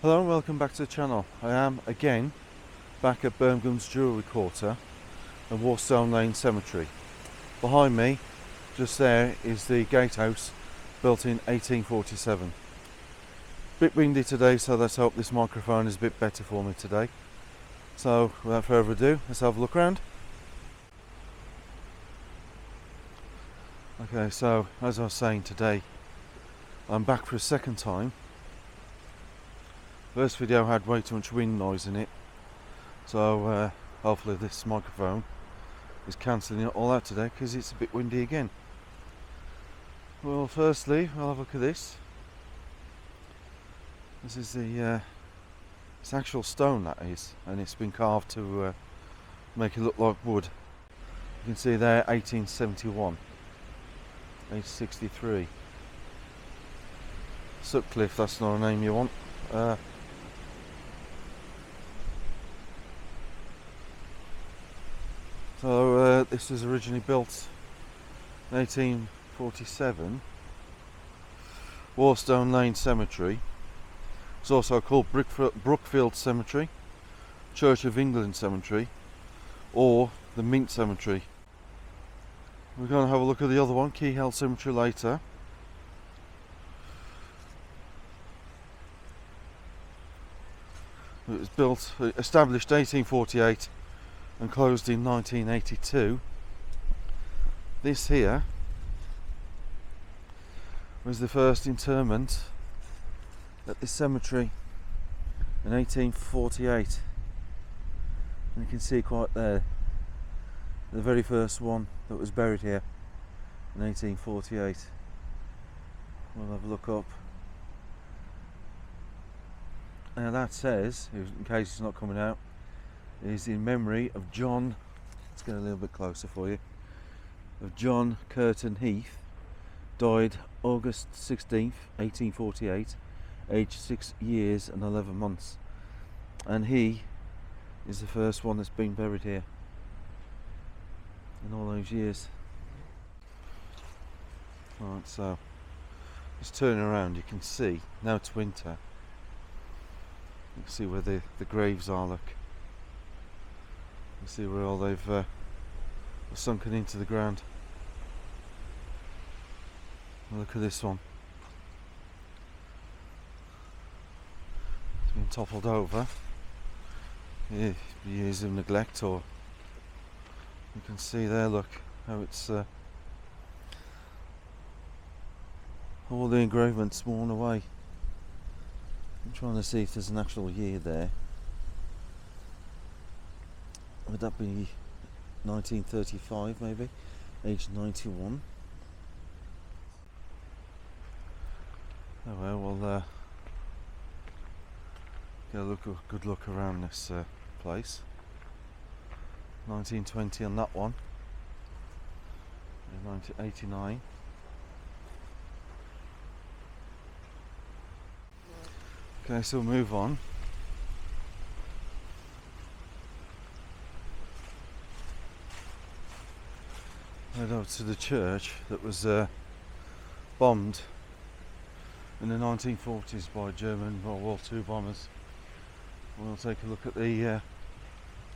Hello and welcome back to the channel. I am again back at Birmingham's Jewellery Quarter and Warstone Lane Cemetery. Behind me, just there, is the gatehouse built in 1847. Bit windy today, so let's hope this microphone is a bit better for me today. So without further ado, let's have a look around. Okay, so as I was saying today, I'm back for a second time. First video had way too much wind noise in it, so hopefully this microphone is cancelling it all out today because it's a bit windy again. Well, firstly, I'll have a look at this. This is the it's actual stone, that is, and it's been carved to make it look like wood. You can see there 1871, 1863. Sutcliffe, that's not a name you want. So this was originally built in 1847. Warstone Lane Cemetery. It's also called Brookfield Cemetery, Church of England Cemetery, or the Mint Cemetery. We're going to have a look at the other one, Keyhole Cemetery, later. It was established 1848 and closed in 1982. This here was the first interment at this cemetery in 1848, and you can see quite there the very first one that was buried here in 1848. We'll have a look up. Now that says, in case it's not coming out, is in memory of John, let's get a little bit closer for you, of John Curtin Heath, died August 16th, 1848, aged 6 years and 11 months. And he is the first one that's been buried here in all those years. Right, so just turning around, you can see, now it's winter, you can see where the graves are, look. You see where all they've sunken into the ground. Look at this one. It's been toppled over. Yeah, years of neglect, or you can see there, look, how it's all the engravements worn away. I'm trying to see if there's an actual year there. Would that be 1935 maybe? Age 91. Oh well, we'll get a good look around this place. 1920 on that one. 1989. Okay, so we'll move on. Head over to the church that was bombed in the 1940s by German World War II bombers. We'll take a look at the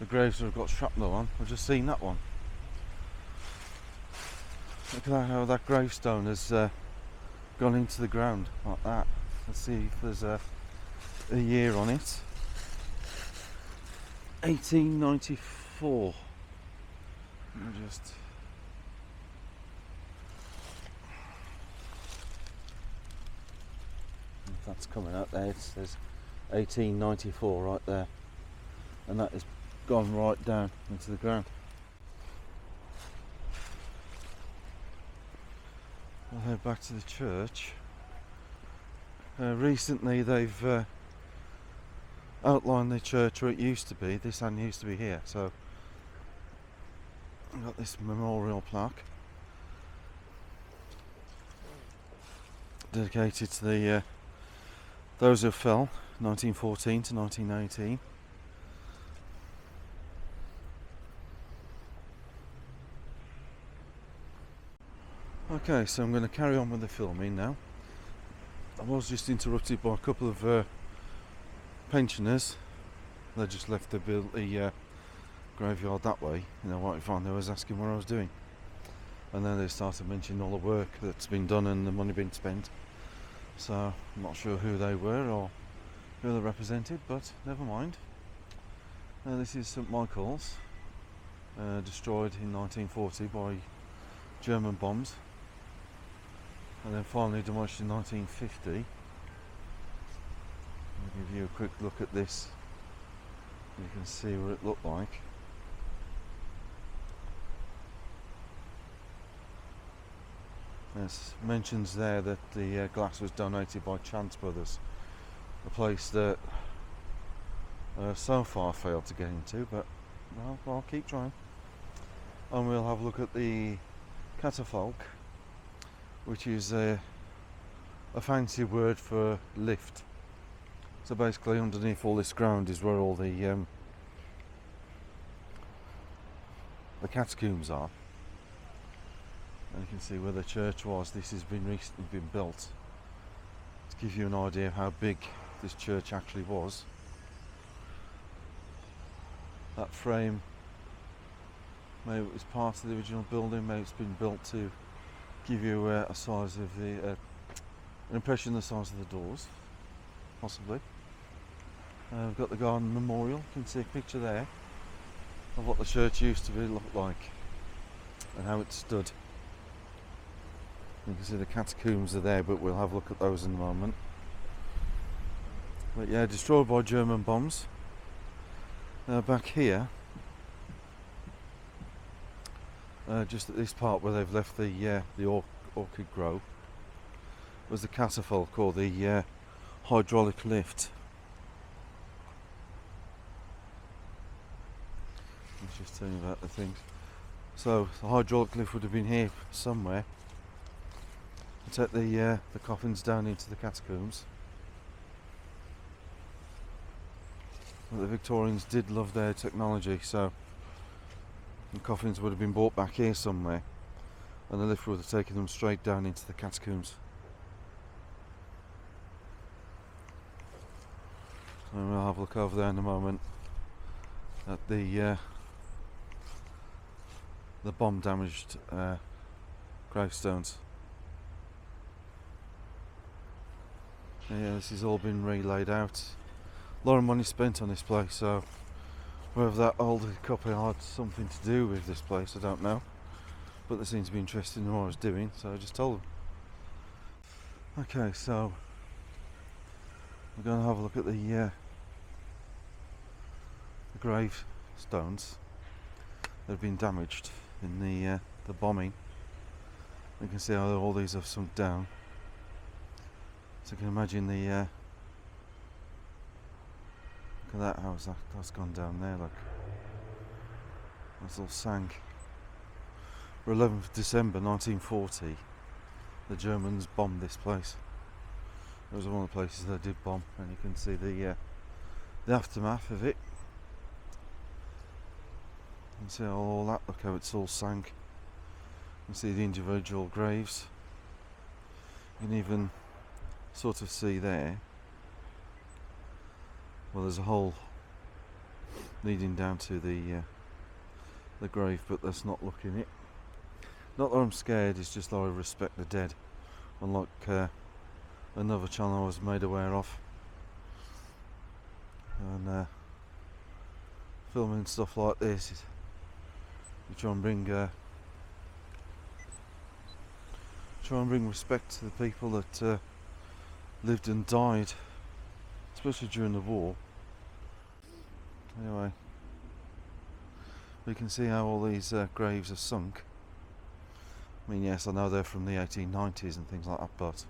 graves that have got shrapnel on. We've just seen that one. Look at how that gravestone has gone into the ground like that. Let's see if there's a year on it. 1894. Just that's coming out there. It says 1894 right there, and that has gone right down into the ground. I'll head back to the church. Recently they've outlined the church where it used to be. This end used to be here, so I've got this memorial plaque dedicated to the those who fell 1914 to 1918. Okay, so I'm going to carry on with the filming now. I was just interrupted by a couple of pensioners, they just left the graveyard that way. Right fine, they was asking what I was doing. And then they started mentioning all the work that's been done and the money being spent. So I'm not sure who they were or who they represented, but never mind. This is St Michael's, destroyed in 1940 by German bombs, and then finally demolished in 1950. I'll give you a quick look at this. You can see what it looked like. There's mentions there that the glass was donated by Chance Brothers, a place that so far failed to get into, but well, I'll keep trying. And we'll have a look at the catafalque, which is a fancy word for lift. So basically underneath all this ground is where all the catacombs are. And you can see where the church was. This has been recently been built to give you an idea of how big this church actually was. That frame, maybe it was part of the original building, maybe it's been built to give you a size of an impression of the size of the doors, possibly. We've got the garden memorial. You can see a picture there of what the church used to look like and how it stood. You can see the catacombs are there, but we'll have a look at those in a moment. But yeah, destroyed by German bombs. Back here, just at this part where they've left the orchid grove, was the catafalque, or the hydraulic lift. Let's just tell you about the things. So the hydraulic lift would have been here somewhere to take the coffins down into the catacombs. But the Victorians did love their technology, so the coffins would have been brought back here somewhere, and the lift would have taken them straight down into the catacombs. And we'll have a look over there in a moment at the bomb damaged gravestones. Yeah, this has all been relaid out. A lot of money spent on this place, so whether that older couple had something to do with this place, I don't know. But they seemed to be interested in what I was doing, so I just told them. Okay, so we're going to have a look at the gravestones that have been damaged in the bombing. You can see how all these have sunk down. So you can imagine the look at that, how that's gone down there, look. That's all sank. For 11th December 1940, the Germans bombed this place. It was one of the places they did bomb, and you can see the aftermath of it. You can see all that, look how it's all sank. You can see the individual graves. You can even sort of see there, well, there's a hole leading down to the grave, but that's not looking it. Not that I'm scared, it's just that I respect the dead, unlike another channel I was made aware of. And filming stuff like this, you try and bring respect to the people that lived and died, especially during the war. Anyway, we can see how all these graves are sunk. I mean, yes, I know they're from the 1890s and things like that, but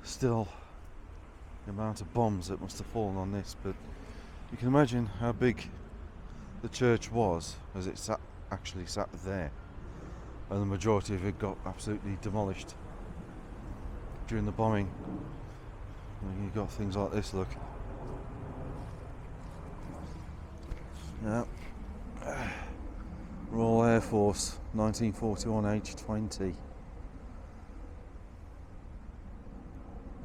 still, the amount of bombs that must have fallen on this. But you can imagine how big the church was as it actually sat there, and the majority of it got absolutely demolished during the bombing. And you've got things like this, look. Yeah. Royal Air Force, 1941 H20.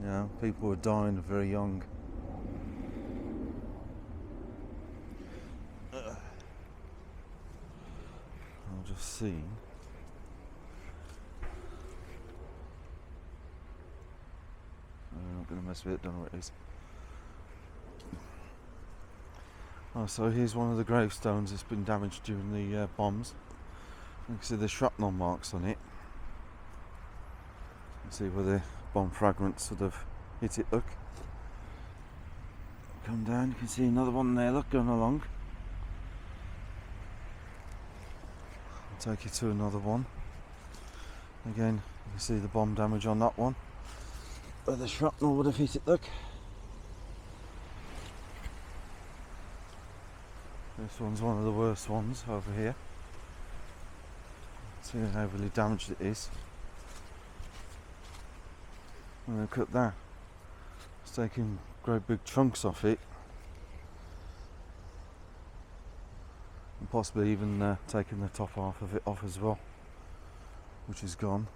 Yeah, people were dying very young. just seen. I'm not going to mess with it, don't know what it is. Oh, so here's one of the gravestones that's been damaged during the bombs. You can see the shrapnel marks on it. You can see where the bomb fragments sort of hit it, look. Come down, you can see another one there, look, going along. I'll take you to another one. Again, you can see the bomb damage on that one, where the shrapnel would have hit it, look. This one's one of the worst ones over here. See how heavily damaged it is. And look at that. It's taking great big chunks off it. And possibly even taking the top half of it off as well, which is gone.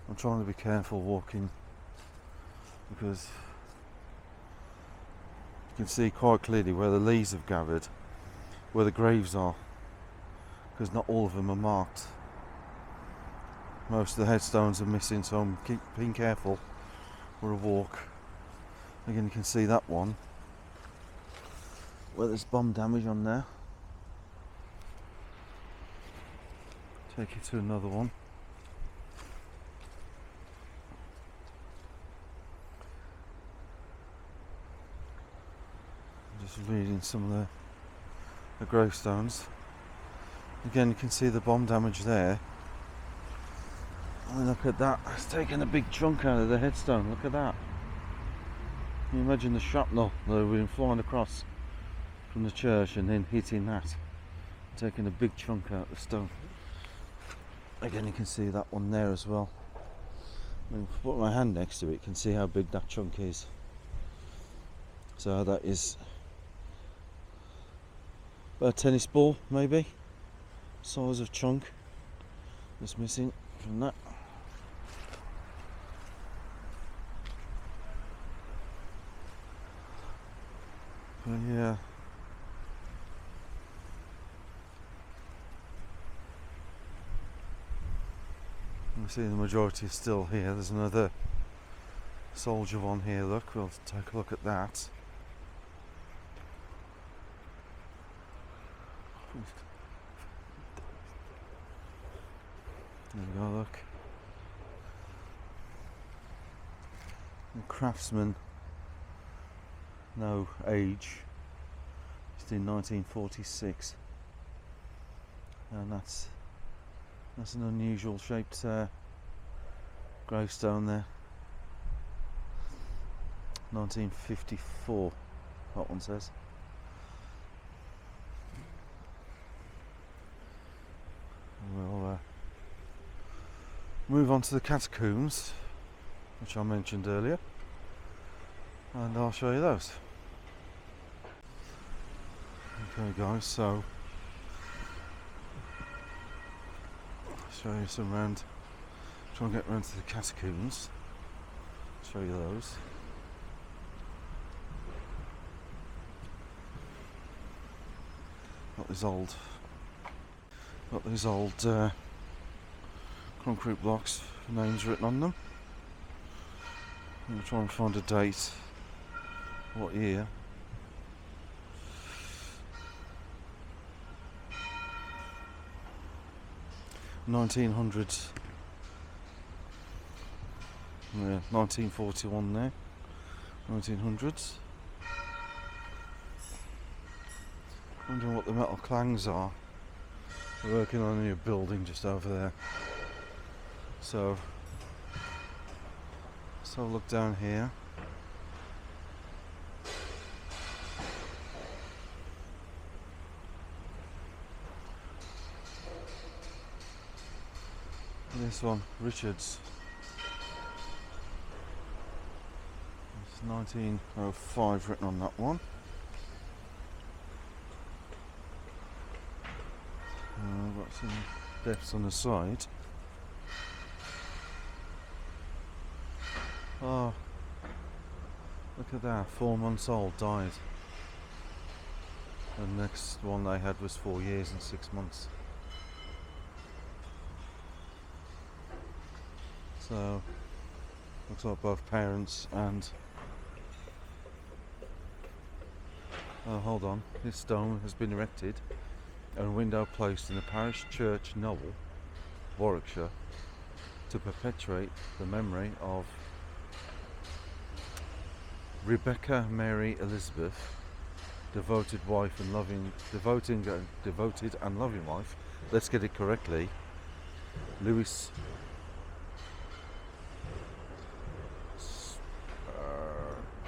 I'm trying to be careful walking because you can see quite clearly where the leaves have gathered, where the graves are, because not all of them are marked. Most of the headstones are missing, so I'm being careful for a walk. Again, you can see that one where there's bomb damage on there. Take you to another one. Just reading some of the gravestones. Again, you can see the bomb damage there. And look at that, it's taken a big chunk out of the headstone, look at that. Can you imagine the shrapnel that have been flying across from the church and then hitting that, taking a big chunk out of the stone. Again, you can see that one there as well. If I put my hand next to it, you can see how big that chunk is. So that is about a tennis ball, maybe, size of chunk that's missing from that. But yeah, you see the majority is still here. There's another soldier one here, look, we'll take a look at that. There we go, look. The craftsman, no age, just in 1946, and that's an unusual shaped gravestone there. 1954, that one says. We'll move on to the catacombs, which I mentioned earlier, and I'll show you those. Okay guys, so I'll show you some round, try and get round to the catacombs, show you those. Got these old concrete blocks, names written on them. I'm going to try and find a date, what year. $1900s. Yeah, 1941 there. 1900s. Wondering what the metal clangs are. We're working on a new building just over there. So let's have a look down here. This one, Richards. It's 1905 written on that one. I've got some deaths on the side. Oh, look at that, 4 months old, died. The next one they had was 4 years and 6 months. So looks like both parents and oh, hold on, this stone has been erected and a window placed in the parish church Knowle, Warwickshire, to perpetuate the memory of Rebecca Mary Elizabeth, devoted and loving wife. Let's get it correctly. Lewis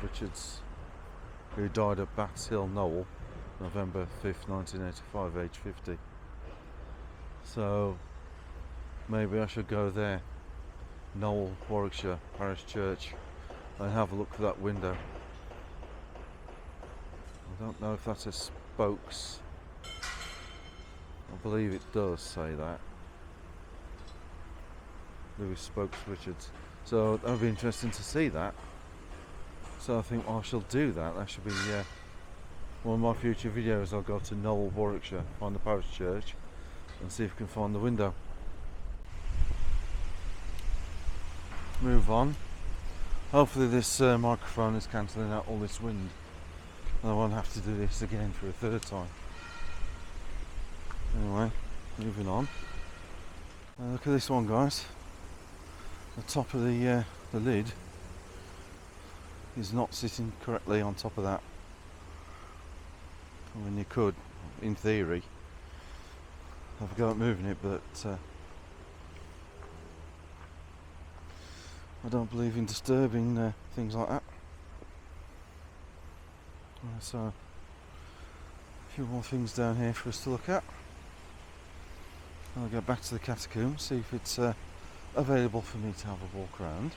Richards, who died at Bats Hill, Knowle, November 5th, 1985, age 50. So maybe I should go there, Knowle, Warwickshire, Parish Church, and have a look for that window. I don't know if that's a spokes. I believe it does say that. Lewis Spokes Richards. So that would be interesting to see that. So I think I shall do that. That should be one of my future videos. I'll go to Knowle, Warwickshire, find the parish church and see if I can find the window. Move on. Hopefully this microphone is cancelling out all this wind and I won't have to do this again for a third time. Anyway, moving on. Look at this one, guys. The top of the lid is not sitting correctly on top of that. I mean, you could, in theory, have a go at moving it, but I don't believe in disturbing things like that. So, a few more things down here for us to look at. I'll go back to the catacomb, see if it's available for me to have a walk around.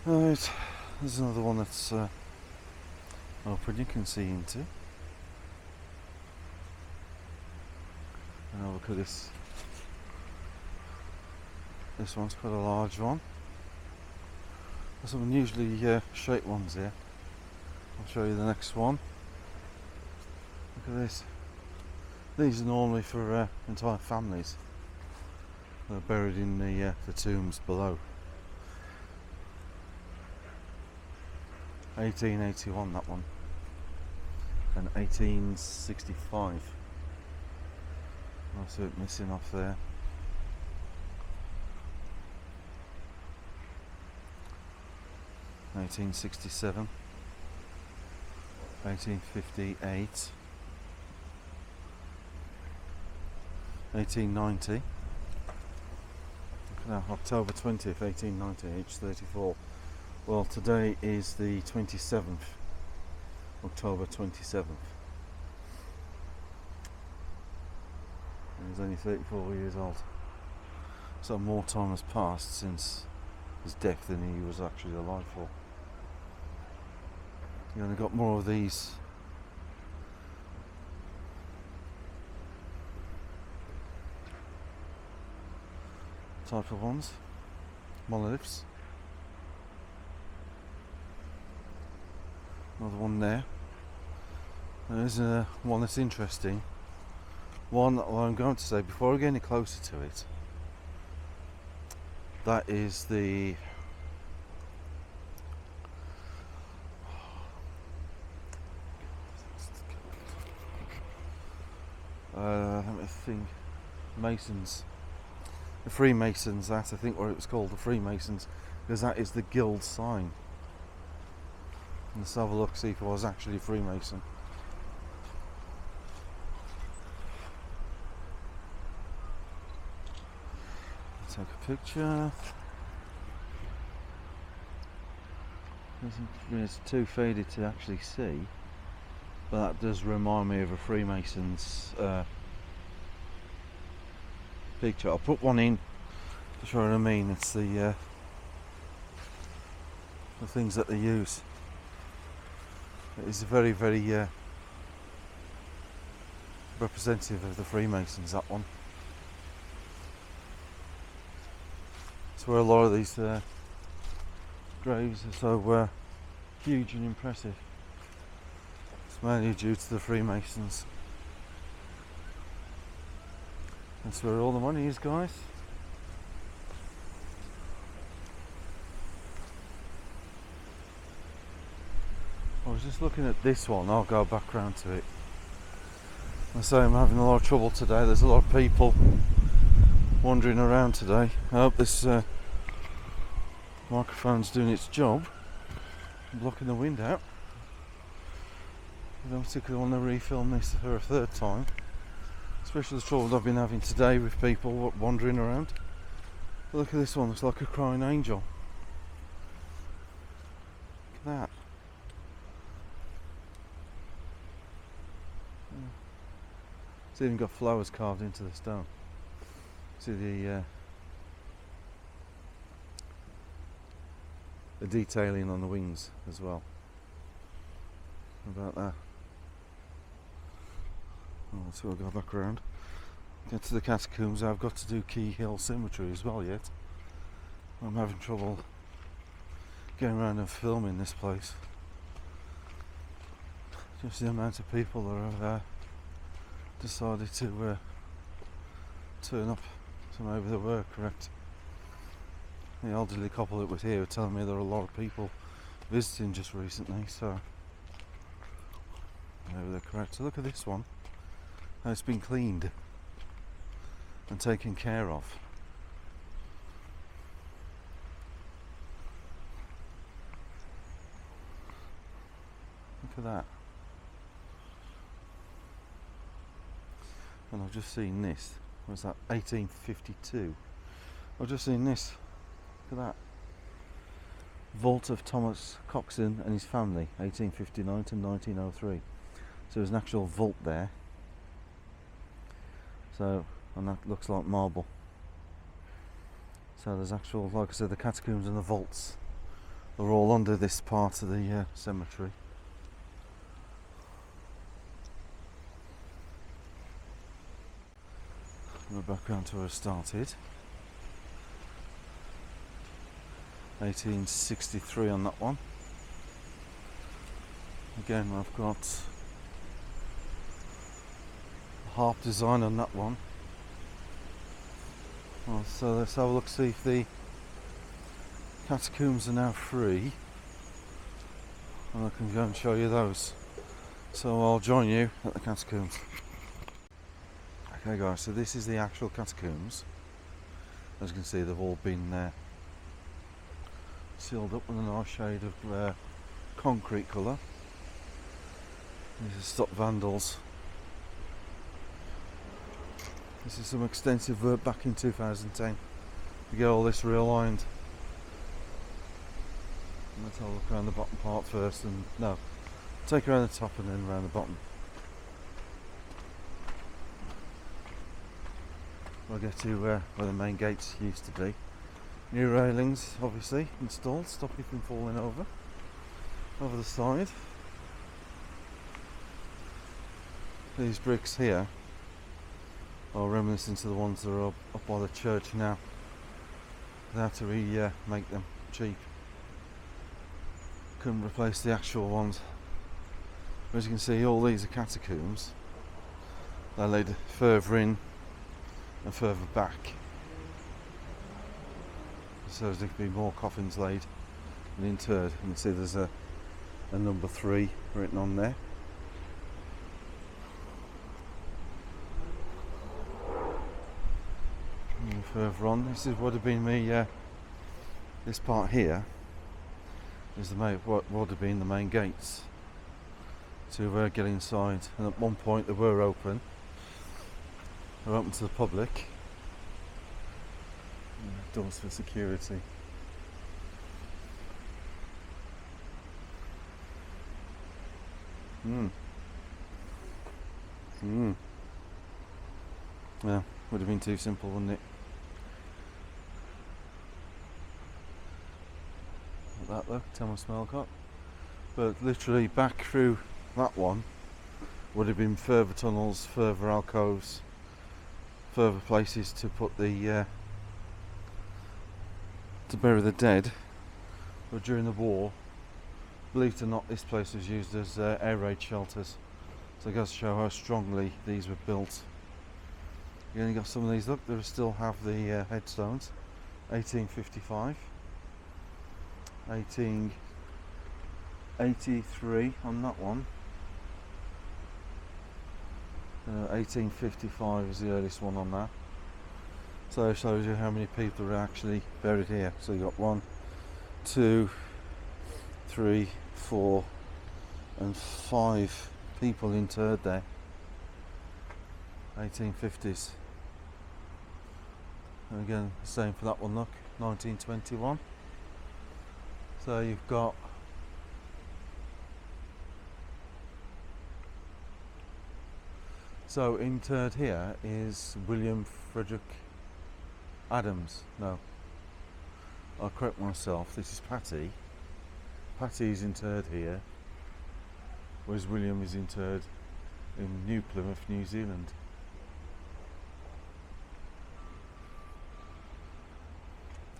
Right, there's another one that's open, you can see into. And I'll look at this. This one's quite a large one. There's some unusually shaped ones here. I'll show you the next one. Look at this. These are normally for entire families. They're buried in the tombs below. 1881, that one, and 1865. That's it missing off there. (1867), 1858, 1890. Now, October 20th, 1890, age 34. Well, today is the 27th, October 27th. He's only 34 years old. So more time has passed since his death than he was actually alive for. You only got more of these type of ones, monoliths. Another one there. There's one that's interesting. One that I'm going to say before I get any closer to it. That is the let me think. Masons. The Freemasons, that's I think what it was called, the Freemasons, because that is the guild sign. Let's have a look, see if I was actually a Freemason. Take a picture. It's too faded to actually see, but that does remind me of a Freemason's picture. I'll put one in to show what I mean. It's the things that they use. It is very, very representative of the Freemasons, that one. It's where a lot of these graves are so huge and impressive. It's mainly due to the Freemasons. That's where all the money is, guys. I was just looking at this one. I'll go back round to it. I say I'm having a lot of trouble today. There's a lot of people wandering around today. I hope this microphone's doing its job, blocking the wind out. I don't particularly want to refilm this for a third time, especially the trouble I've been having today with people wandering around. But look at this one, it's like a crying angel. Look at that. It's even got flowers carved into the stone. See the detailing on the wings as well. How about that? Oh, so we'll go back around. Get to the catacombs. I've got to do Key Hill Cemetery as well yet. I'm having trouble getting around and filming this place. Just the amount of people that have decided to turn up to maybe they were correct. The elderly couple that was here were telling me there were a lot of people visiting just recently, so maybe they're correct. So look at this one, how it's been cleaned and taken care of. Look at that. And I've just seen this. What's that? 1852. I've just seen this. Look at that. Vault of Thomas Coxon and his family, 1859 to 1903. So there's an actual vault there. So, and that looks like marble. So there's actual, like I said, the catacombs and the vaults are all under this part of the cemetery. We're back around to where I started. 1863 on that one. Again, I've got a harp design on that one. Well, so let's have a look, see if the catacombs are now free, and I can go and show you those. So I'll join you at the catacombs. Okay guys, so this is the actual catacombs. As you can see, they've all been sealed up with a nice shade of concrete colour. These are stop vandals. This is some extensive work back in 2010 to get all this realigned. Let's have a look around the bottom part first, and no, take around the top and then around the bottom. We'll get to where the main gates used to be. New railings obviously installed, stop you from falling over the side. These bricks here are reminiscent to the ones that are up by the church now. They had to make them cheap. Couldn't replace the actual ones. As you can see, all these are catacombs. They're laid further in and further back, so there could be more coffins laid and interred. And you see there's a number 3 written on there. And further on, this is what would have been me. This part here is what would have been the main gates to get inside. And at one point they were open. They're open to the public. Doors for security. Yeah, would have been too simple, wouldn't it? Like that though, Thomas Melcott. But literally back through that one would have been further tunnels, further alcoves, further places to put the to bury the dead. But during the war Believe it or not, this place was used as air raid shelters. So it goes to show how strongly these were built. You only got some of these, look, they still have the headstones. 1855, 1883 on that one. 1855 is the earliest one on that. So it shows you how many people are actually buried here. So you got 1, 2, 3, 4 and 5 people interred there. 1850s. And again, same for that one, look, 1921. So you've got so interred here is William Frederick Adams. No, I'll correct myself, this is Patty. Patty is interred here, whereas William is interred in New Plymouth, New Zealand.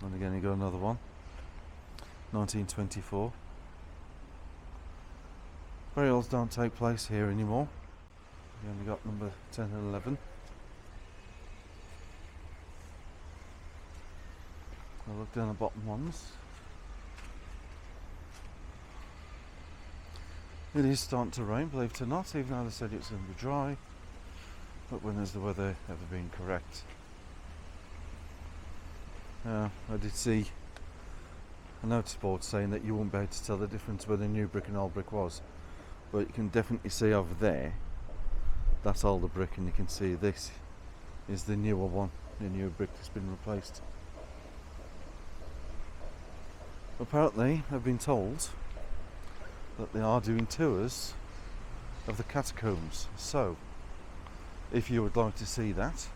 And again you got another one, 1924. Burials don't take place here anymore. You only got number 10 and 11. I'll look down the bottom ones. It is starting to rain, believe it or not, even though they said it's going to be dry. But when has the weather ever been correct? I did see a notice board saying that you won't be able to tell the difference where the new brick and old brick was. But you can definitely see over there, that's older brick, and you can see this is the newer one, the newer brick that's been replaced. Apparently, I've been told that they are doing tours of the catacombs. So, if you would like to see that,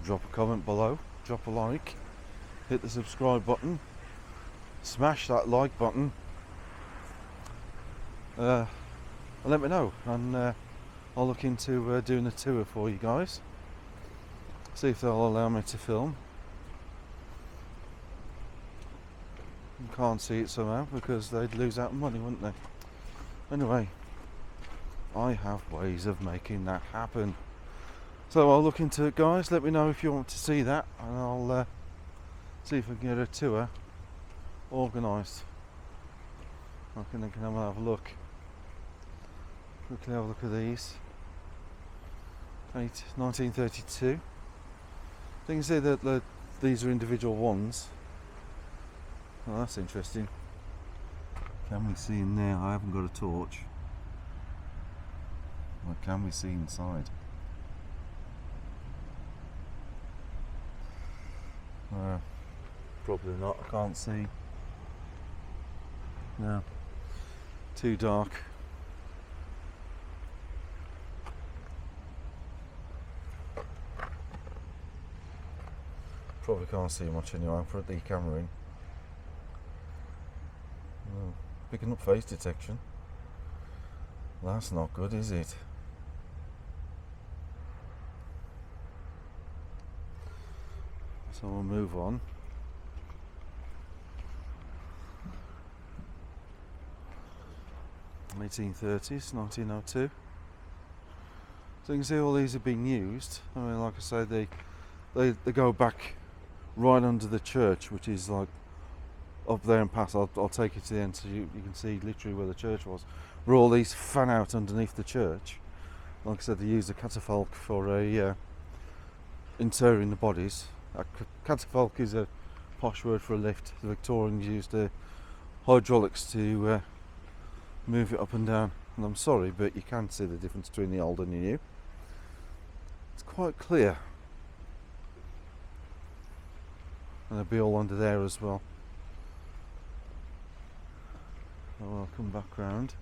drop a comment below, drop a like, hit the subscribe button, smash that like button, and let me know, and I'll look into doing a tour for you guys, see if they'll allow me to film. Can't see it somehow because they'd lose out on money, wouldn't they? Anyway, I have ways of making that happen, so I'll look into it, guys. Let me know if you want to see that, and I'll see if I can get a tour organised. I can have a look. Quickly have a look at these. 1932. You can see that these are individual ones. Oh, that's interesting. Can we see in there? I haven't got a torch. What can we see inside? Probably not. I can't see. No. Too dark. Probably can't see much anyway. I'll put the camera in. Picking up face detection. That's not good, is it? So we'll move on. (1830s), 1902. So you can see all these have been used. I mean, like I say, they go back right under the church, which is like up there and past. I'll take you to the end so you can see literally where the church was. Where all these fan out underneath the church. Like I said, they used a catafalque for interring the bodies. A catafalque is a posh word for a lift. The Victorians used hydraulics to move it up and down. And I'm sorry, but you can see the difference between the old and the new. It's quite clear. And they'll be all under there as well. So I'll come back round.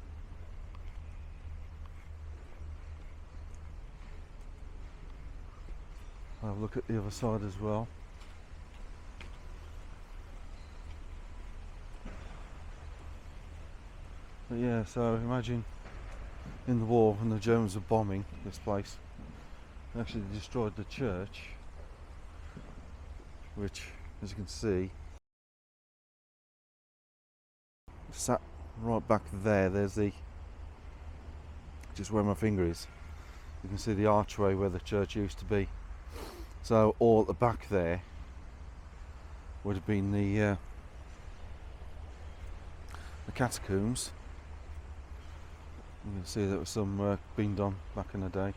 I'll have a look at the other side as well. But yeah, so imagine in the war when the Germans were bombing this place, they actually destroyed the church, which, as you can see, sat right back there, there's the, just where my finger is, you can see the archway where the church used to be. So all at the back there would have been the catacombs. You can see there was some work being done back in the day.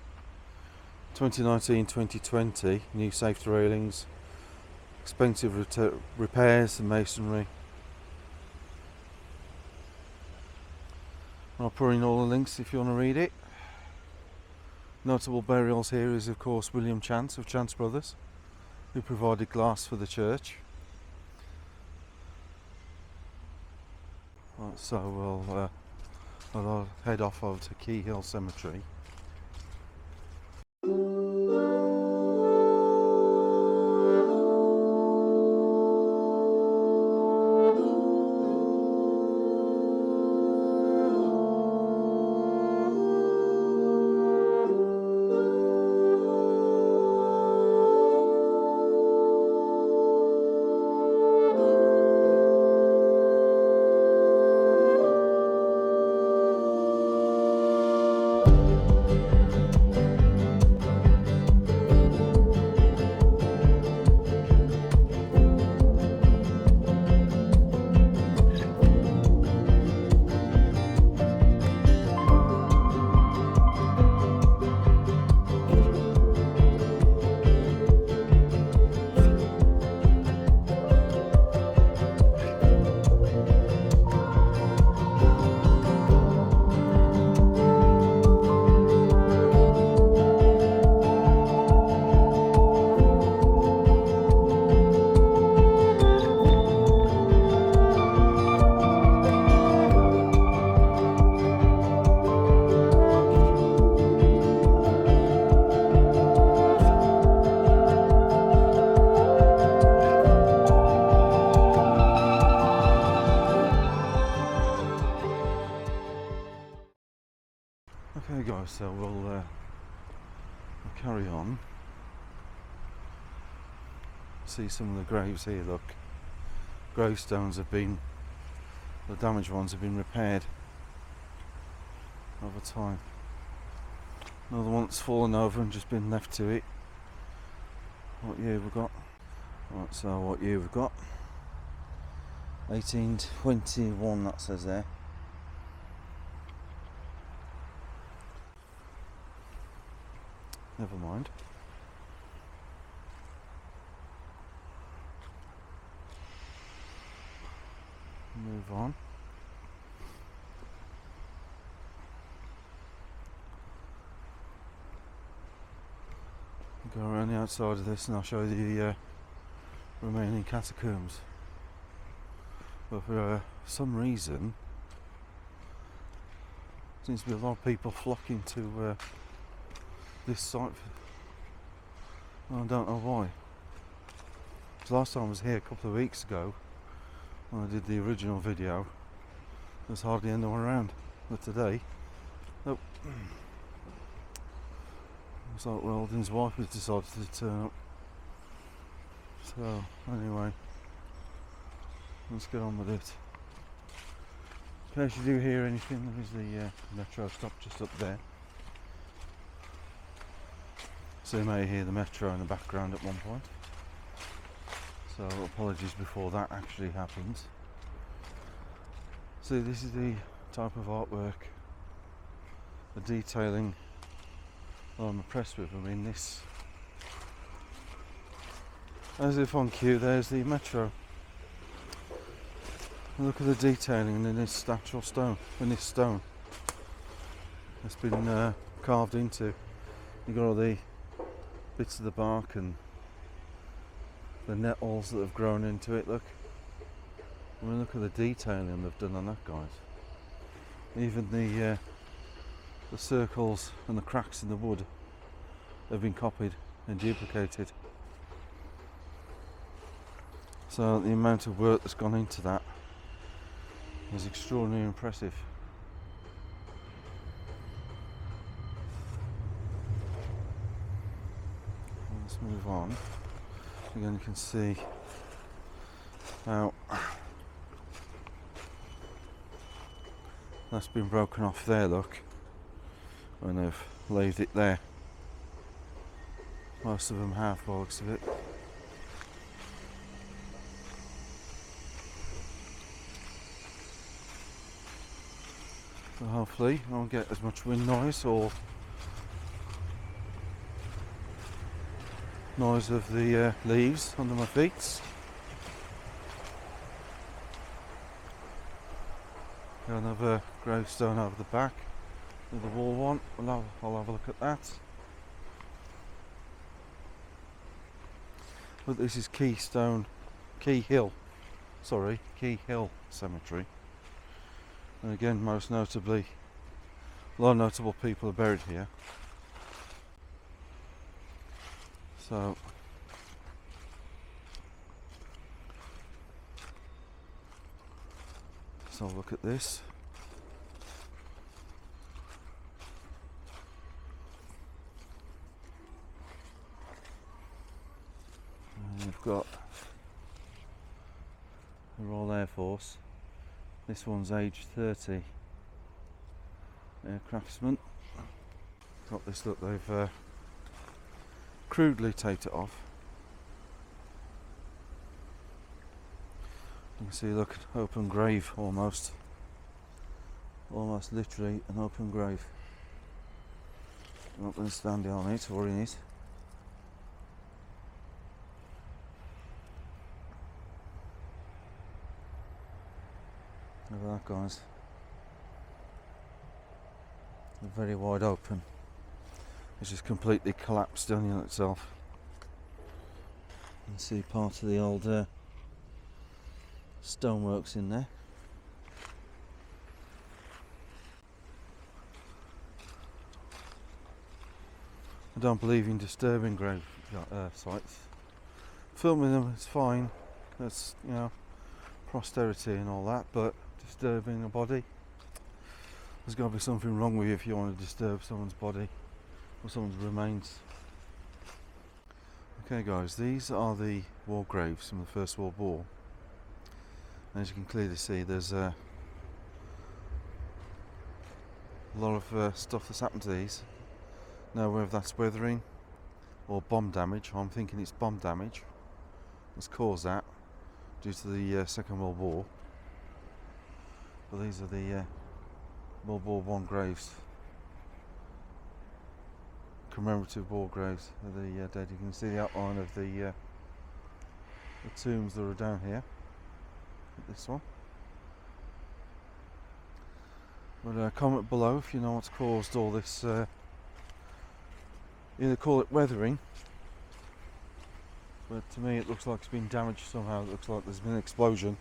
2019-2020, new safety railings, expensive repairs and masonry. I'll put in all the links if you want to read it. Notable burials here is of course William Chance of Chance Brothers, who provided glass for the church. Right, so I'll head off over to Key Hill Cemetery. Okay guys, so we'll carry on. See some of the graves here, look. Gravestones have been, the damaged ones have been repaired over time. Another one that's fallen over and just been left to it. What year we've got? Right, so what year we've got? 1821, that says there. Never mind. Move on. Go around the outside of this and I'll show you the remaining catacombs. But for some reason, seems to be a lot of people flocking to this site. I don't know why. The last time I was here a couple of weeks ago, when I did the original video, there's hardly anyone around. But today, nope. Looks like Weldon's wife has decided to turn up. So, anyway, let's get on with it. In case you do hear anything, there is the metro stop just up there. So you may hear the metro in the background at one point. So apologies before that actually happens. So this is the type of artwork, the detailing I'm impressed with. I mean, this, as if on cue, there's the metro. Look at the detailing in this natural stone, in this stone. It's been carved into. You've got all the bits of the bark and the nettles that have grown into it, look. I mean, look at the detailing they've done on that, guys. Even the circles and the cracks in the wood have been copied and duplicated. So the amount of work that's gone into that is extraordinarily impressive. Let's move on. Again, you can see how That's been broken off there, look, when they've laid it there. Most of them have, by the looks of it. So hopefully I won't get as much wind noise or noise of the leaves under my feet. Got another gravestone over the back, another wall one. I'll have a look at that. But this is Key Hill Cemetery. And again, most notably, a lot of notable people are buried here. So let's look at this. And we've got the Royal Air Force. This one's age 30. Aircraftsman. Got this, look, they've crudely taped it off. You can see, look, open grave almost. Almost literally an open grave. I'm not going to stand on it or in it. Look at that, guys. They're very wide open. It's just completely collapsed down on itself. You can see part of the old stoneworks in there. I don't believe in disturbing grave sites. Filming them is fine. That's, you know, posterity and all that, but disturbing a body, there's got to be something wrong with you if you want to disturb someone's body or someone's remains. Okay guys, these are the war graves from the First World War. As you can clearly see, there's a lot of stuff that's happened to these. Now, whether that's weathering or bomb damage, I'm thinking it's bomb damage that's caused that due to the Second World War. But these are the World War I graves, commemorative war graves of the dead. You can see the outline of the tombs that are down here. This one. But comment below if you know what's caused all this. Either call it weathering, but to me it looks like it's been damaged somehow. It looks like there's been an explosion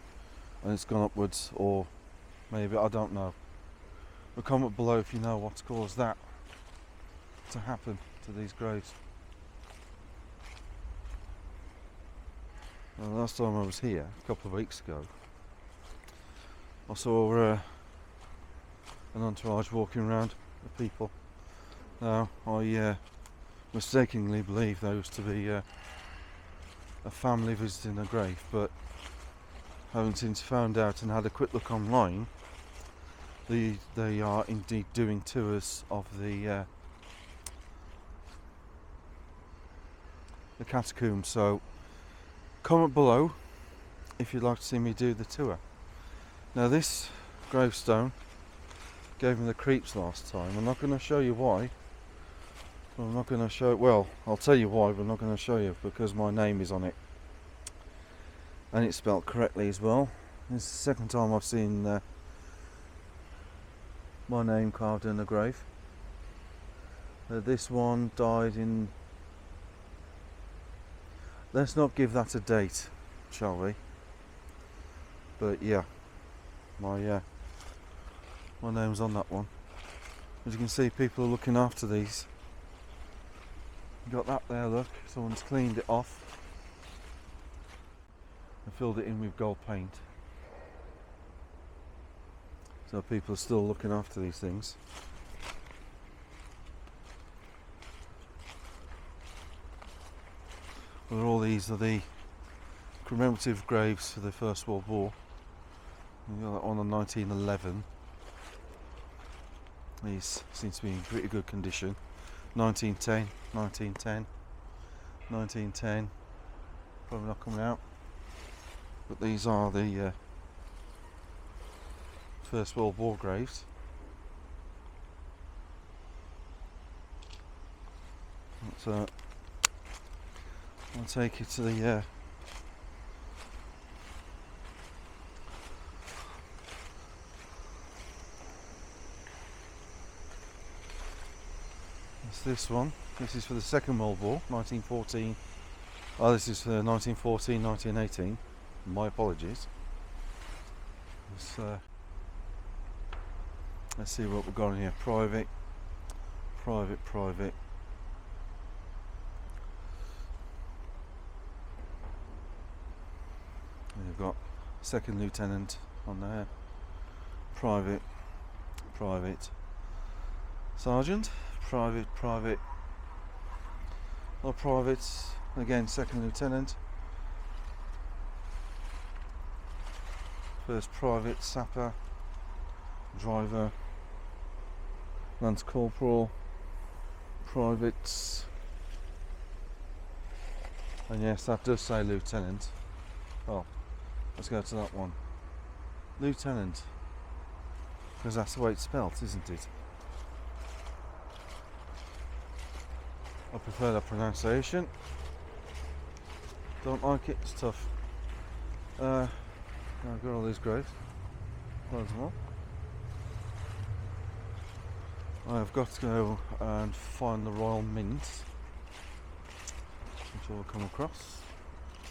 and it's gone upwards, or maybe, I don't know. But comment below if you know what's caused that to happen to these graves. Well, last time I was here, a couple of weeks ago, I saw an entourage walking around with people. Now, I mistakenly believe those to be a family visiting a grave, but having since found out and had a quick look online, they are indeed doing tours of the catacombs. So comment below if you'd like to see me do the tour. Now, this gravestone gave me the creeps last time. I'm not going to show you why. I'm not going to show, well, I'll tell you why, but I'm not going to show you, because my name is on it. And it's spelt correctly as well. This is the second time I've seen my name carved in a grave. This one died in... Let's not give that a date, shall we? But yeah, my name's on that one. As you can see, people are looking after these. Got that there, look, someone's cleaned it off and filled it in with gold paint. So people are still looking after these things. But all these are the commemorative graves for the First World War. We got that one in 1911. These seem to be in pretty good condition. 1910, 1910, 1910. Probably not coming out. But these are the First World War graves. So I'll take you to the it's this one. This is for the Second World War, 1914. Oh, this is for 1914, 1918. My apologies. Let's see what we've got in here. Private, private, private. We've got second lieutenant on there. Private, private, sergeant, private, private. Or privates again. Second lieutenant. First private, sapper, driver, lance corporal, privates, and yes, that does say lieutenant. Oh, let's go to that one. Lieutenant, because that's the way it's spelt, isn't it? I prefer that pronunciation. Don't like it, it's tough. I've got all these graves. Loads more. I've got to go and find the Royal Mint, which I'll come across.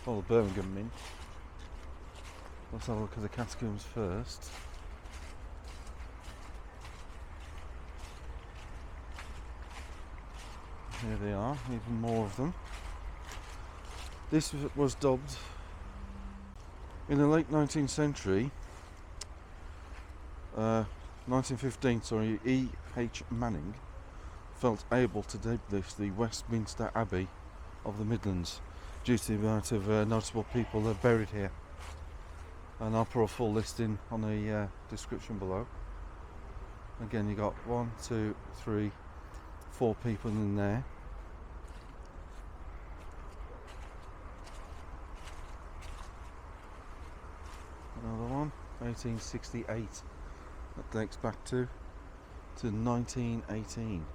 Or the Birmingham Mint. Let's have a look at the catacombs first. Here they are, even more of them. This was dubbed in the late 19th century, 1915, E.H. Manning felt able to dub this the Westminster Abbey of the Midlands due to the amount of notable people that are buried here. And I'll put a full list in on the description below. Again, you got 1, 2, 3, 4 people in there. Another one, 1868. That dates back to 1918.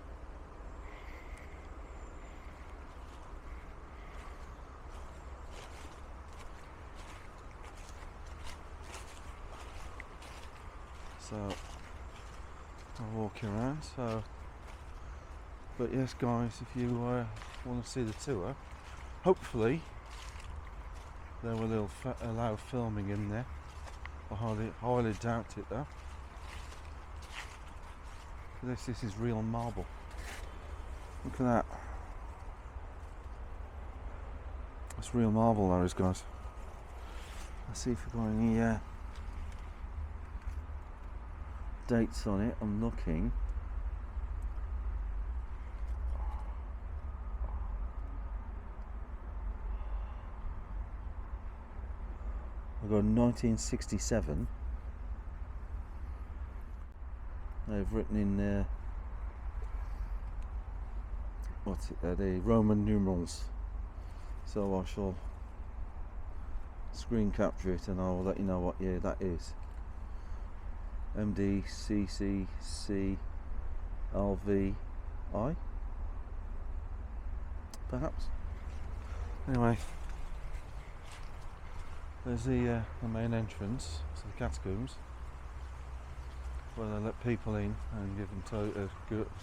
So I'll walk you around. But yes, guys, if you want to see the tour, hopefully they will allow filming in there. I highly doubt it though. This is real marble. Look at that. That's real marble, that is, guys. Let's see if we've got any dates on it. I'm looking. I've got 1967. They've written in what's it there? The Roman numerals. So I shall screen capture it and I will let you know what year that is. MDCCCLVI, perhaps. Anyway, there's the main entrance to the catacombs, where they let people in and give them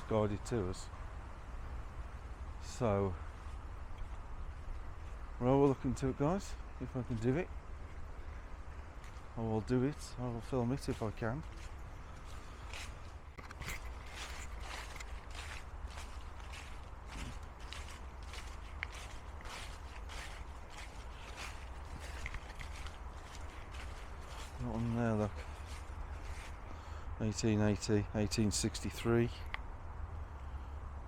guided tours. So we'll look into it, guys. If I can do it, I will do it. I will film it if I can. Not on there, look. 1880, 1863,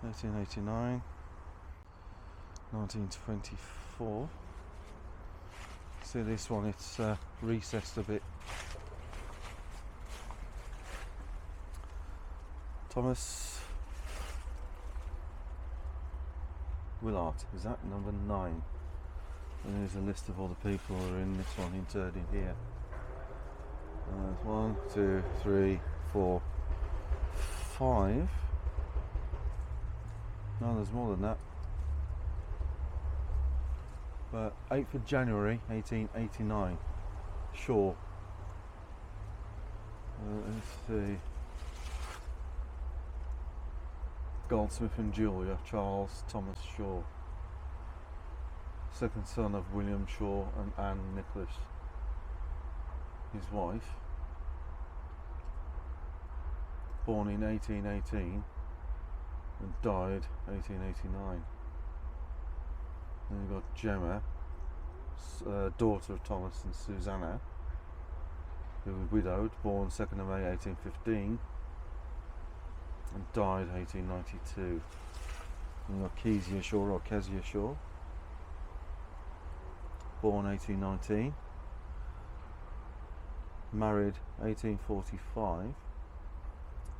1889, 1924. See this one, it's recessed a bit. Thomas Willart, is that number 9? And here's a list of all the people who are in this one interred in here. There's 1, 2, 3, 4, 5. No, there's more than that. But 8th of January 1889, Shaw. Let's see. Goldsmith and jeweller Charles Thomas Shaw, second son of William Shaw and Anne Nicholas, his wife, born in 1818 and died 1889. Then you've got Gemma, daughter of Thomas and Susanna, who was widowed, born 2nd of May 1815 and died 1892. And you've got Kezia Shaw or Kezia Shaw, born 1819, married 1845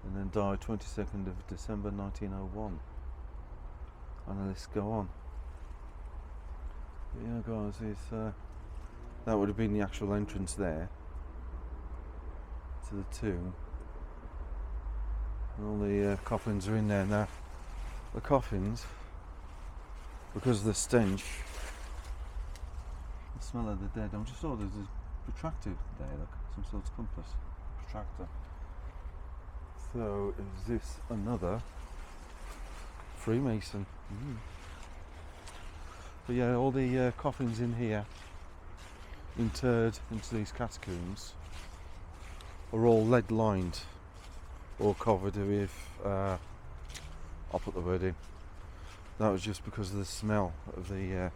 and then died 22nd of December 1901. And the list go on. But yeah guys, that would have been the actual entrance there to the tomb. And all the coffins are in there now. The coffins, because of the stench, the smell of the dead. I'm just saw there's a protractor there, look, some sort of compass protractor. So is this another Freemason? But yeah, all the coffins in here, interred into these catacombs, are all lead lined or covered with, I'll put the word in, that was just because of the smell of the,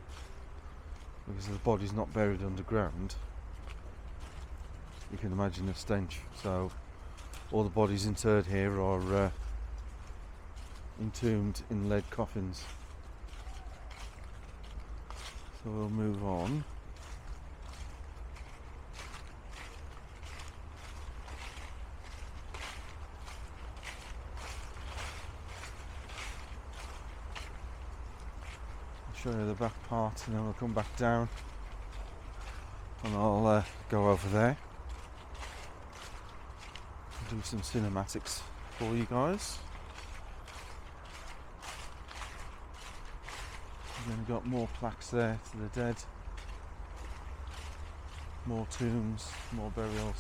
because the body's not buried underground, you can imagine the stench. So all the bodies interred here are entombed in lead coffins. So we'll move on. I'll show you the back part and then we'll come back down and I'll go over there and do some cinematics for you guys. Then we've got more plaques there to the dead, more tombs, more burials.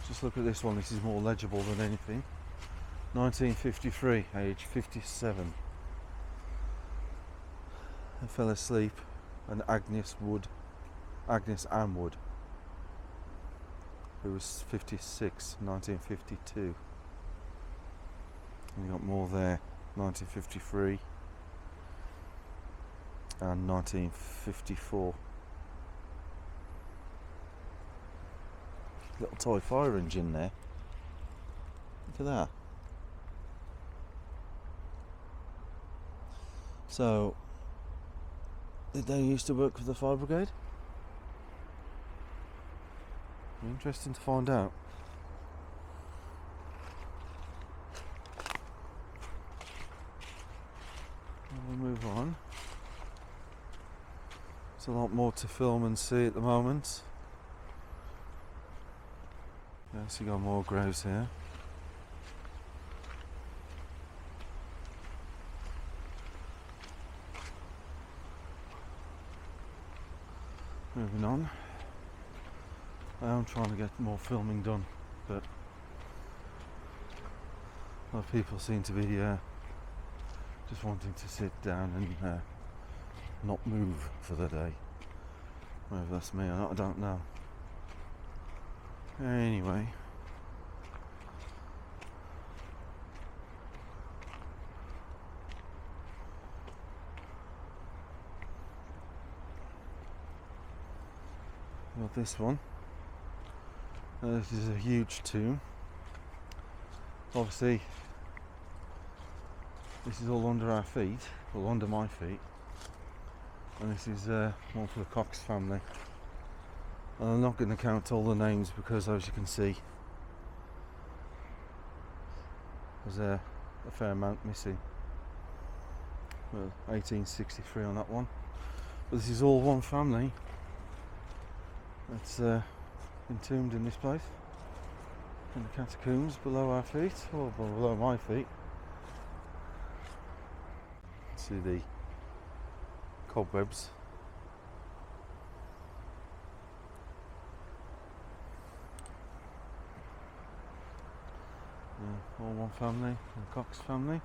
Just look at this one, this is more legible than anything. 1953, age 57. I fell asleep, and Agnes Ann Wood, who was 56, 1952. And you got more there, 1953. And 1954. Little toy fire engine there. Look at that. So, did they used to work for the fire brigade? Interesting to find out. We'll move on. There's a lot more to film and see at the moment. Yes, you got more graves here. Moving on. I am trying to get more filming done, but a lot of people seem to be just wanting to sit down and not move for the day. Whether that's me or not, I don't know. Anyway, got this one. This is a huge tomb. Obviously, this is all under our feet, or under my feet. And this is one for the Cox family. And I'm not going to count all the names because, as you can see, There's a fair amount missing. Well, 1863 on that one. But this is all one family that's entombed in this place, in the catacombs below our feet, or below my feet. See the cobwebs. All one family, the Cox family.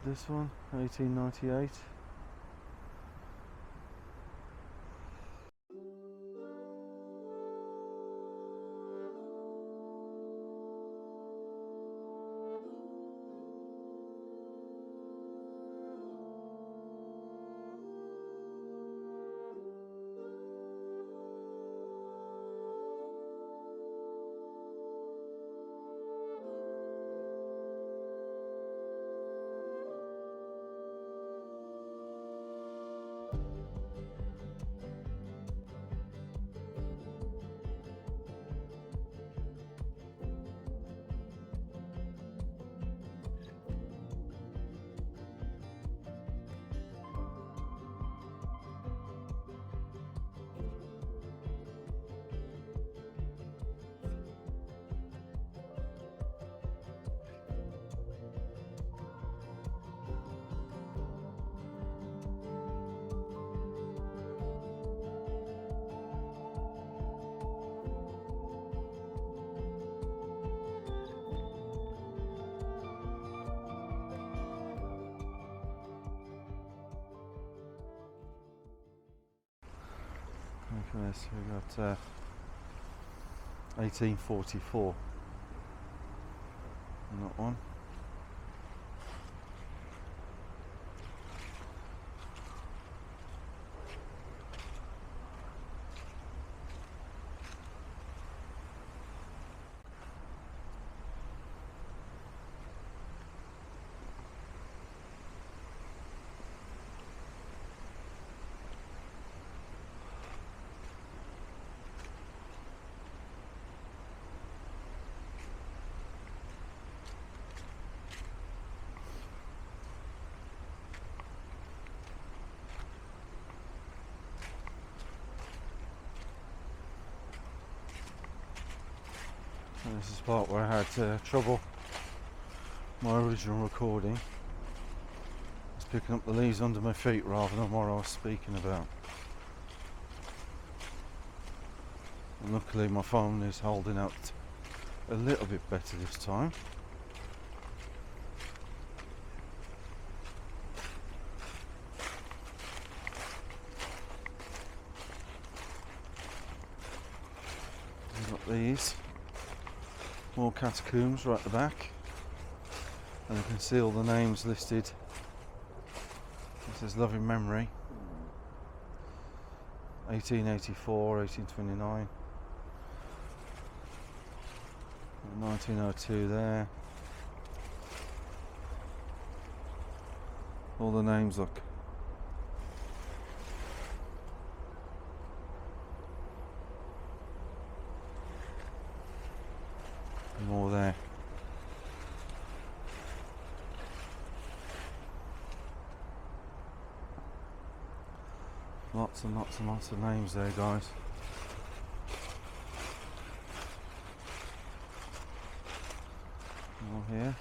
This one, 1898. Okay, so we've got 1844 on that one. And this is the part where I had trouble. My original recording was picking up the leaves under my feet rather than what I was speaking about. And luckily my phone is holding out a little bit better this time. We've got these. More catacombs right at the back, and you can see all the names listed. It says loving memory, 1884, 1829, 1902 there. All the names, look. More there. Lots and lots and lots of names there, guys. More here.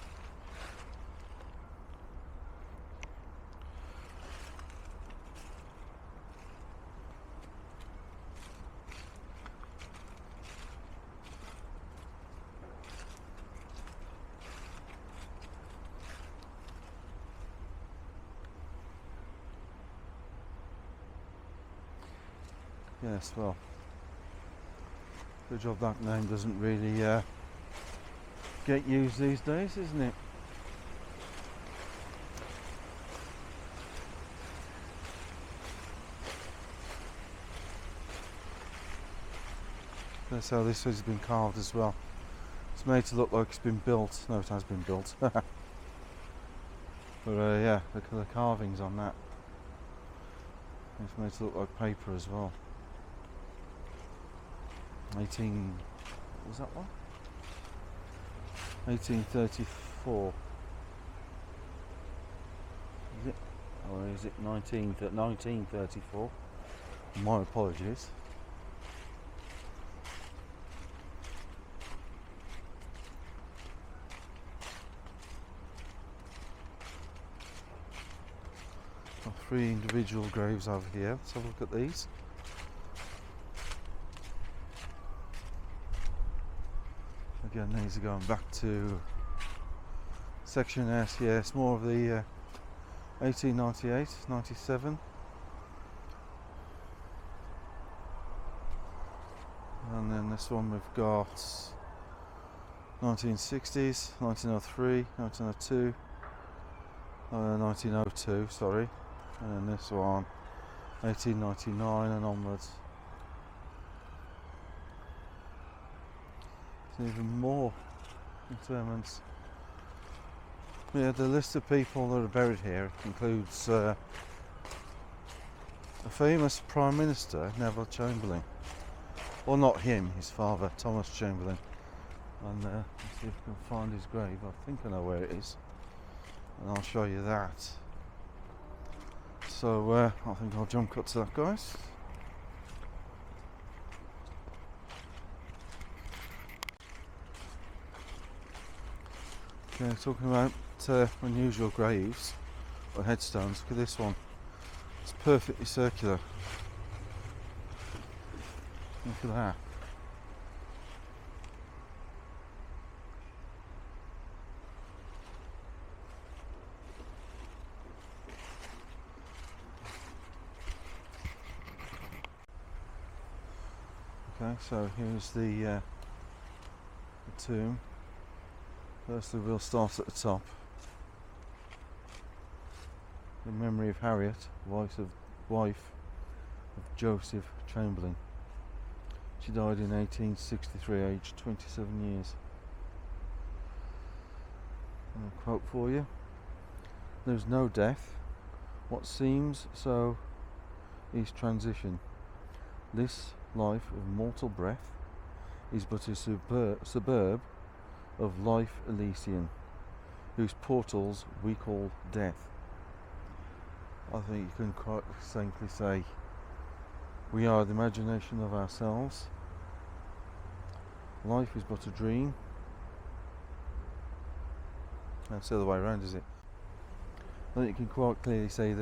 Yes, well, good job that name doesn't really get used these days, isn't it? That's how this has been carved as well. It's made to look like it's been built. No, it has been built. But yeah, look at the carvings on that. It's made to look like paper as well. 18... was that one? 1834. Is it? Or is it 1934? My apologies. Got 3 individual graves over here. Let's have a look at these. Again, these are going back to Section S. Yeah, it's more of the 1898, 97. And then this one we've got 1960s, 1903, 1902, 1902, sorry. And then this one 1899 and onwards. Even more interments. Yeah, the list of people that are buried here includes a famous Prime Minister, Neville Chamberlain. Well, not him, his father, Thomas Chamberlain. And let's see if we can find his grave. I think I know where it is, and I'll show you that. So I think I'll jump cut to that, guys. Okay, talking about unusual graves or headstones. Look at this one. It's perfectly circular. Look at that. Okay, so here's the tomb. Firstly, we'll start at the top. In memory of Harriet, wife of Joseph Chamberlain. She died in 1863, aged 27 years. And a quote for you. There's no death. What seems so is transition. This life of mortal breath is but a suburb of life Elysian, whose portals we call death. I think you can quite simply say we are the imagination of ourselves. Life is but a dream. That's the other way around, is it? I think you can quite clearly say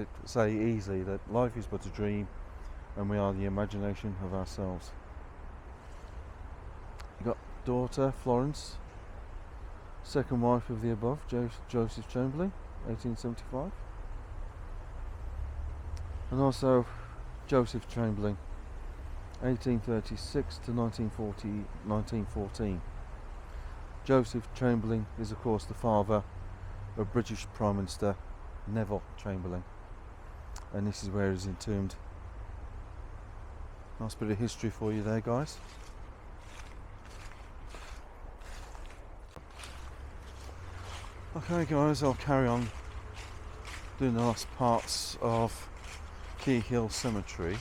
easily that life is but a dream and we are the imagination of ourselves. You got daughter Florence, second wife of the above, Joseph Chamberlain, 1875. And also Joseph Chamberlain, 1836 to 1914. Joseph Chamberlain is of course the father of British Prime Minister Neville Chamberlain, and this is where he's entombed. Nice bit of history for you there, guys. Okay guys, I'll carry on doing the last parts of Key Hill Cemetery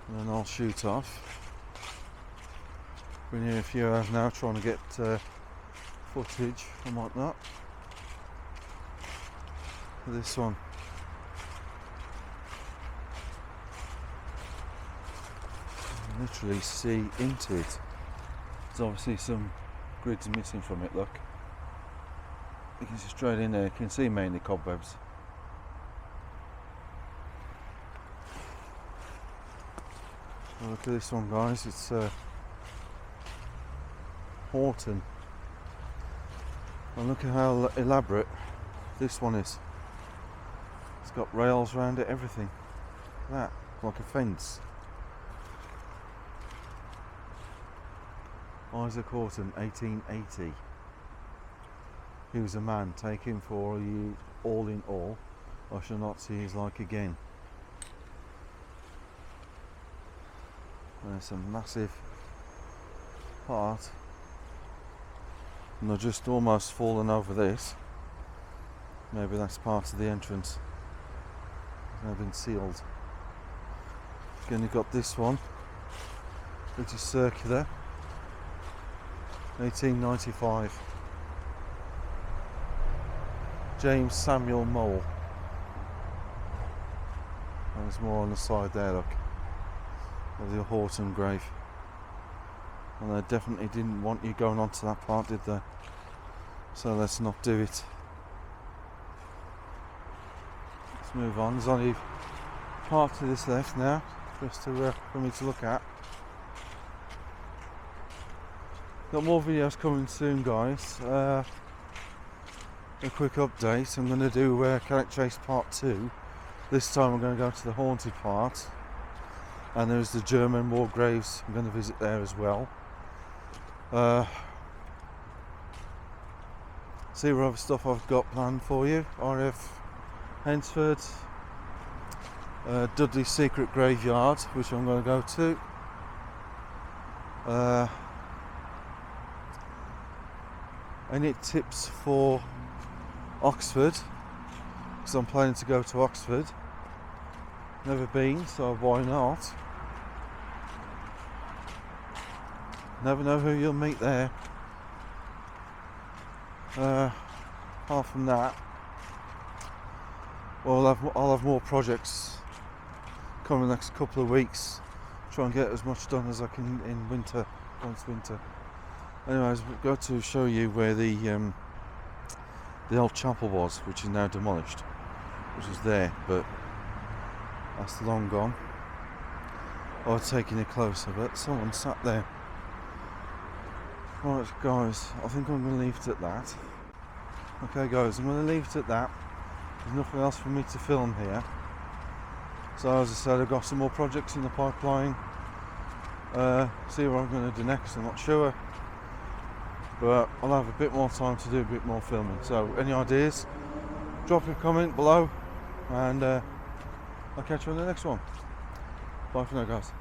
and then I'll shoot off. Been here a few hours now trying to get footage and whatnot for this one. You can literally see into it. There's obviously some grids missing from it, look. You can see straight in there, you can see mainly cobwebs. Well, look at this one, guys, it's Horton. And look at how elaborate this one is. It's got rails around it, everything. That, like a fence. Isaac Horton, 1880. He was a man, take him for you all in all, I shall not see his like again. There's a massive part, and I've just almost fallen over this. Maybe that's part of the entrance. They've been sealed. Again, you've got this one, which is circular, 1895. James Samuel Mole. And there's more on the side there, look, of the Horton grave. And they definitely didn't want you going onto that part, did they? So let's not do it. Let's move on. There's only part to this left now, just to for me to look at. Got more videos coming soon, guys. A quick update. I'm going to do Carrick Chase Part 2. This time I'm going to go to the haunted part, and there's the German war graves. I'm going to visit there as well. See what other stuff I've got planned for you. RF Hensford, Dudley's Secret Graveyard, which I'm going to go to. Any tips for Oxford? Because I'm planning to go to Oxford. Never been, so why not? Never know who you'll meet there. Apart from that, well, I'll have more projects coming the next couple of weeks. Try and get as much done as I can in winter, once winter. Anyways, we've got to show you where the old chapel was, which is now demolished, which was there, but that's long gone. I was taking it closer, but someone sat there. Right, guys, I think I'm going to leave it at that. Okay, guys, I'm going to leave it at that. There's nothing else for me to film here. So, as I said, I've got some more projects in the pipeline. See what I'm going to do next, I'm not sure. But I'll have a bit more time to do a bit more filming. So, any ideas? Drop a comment below, and I'll catch you on the next one. Bye for now, guys.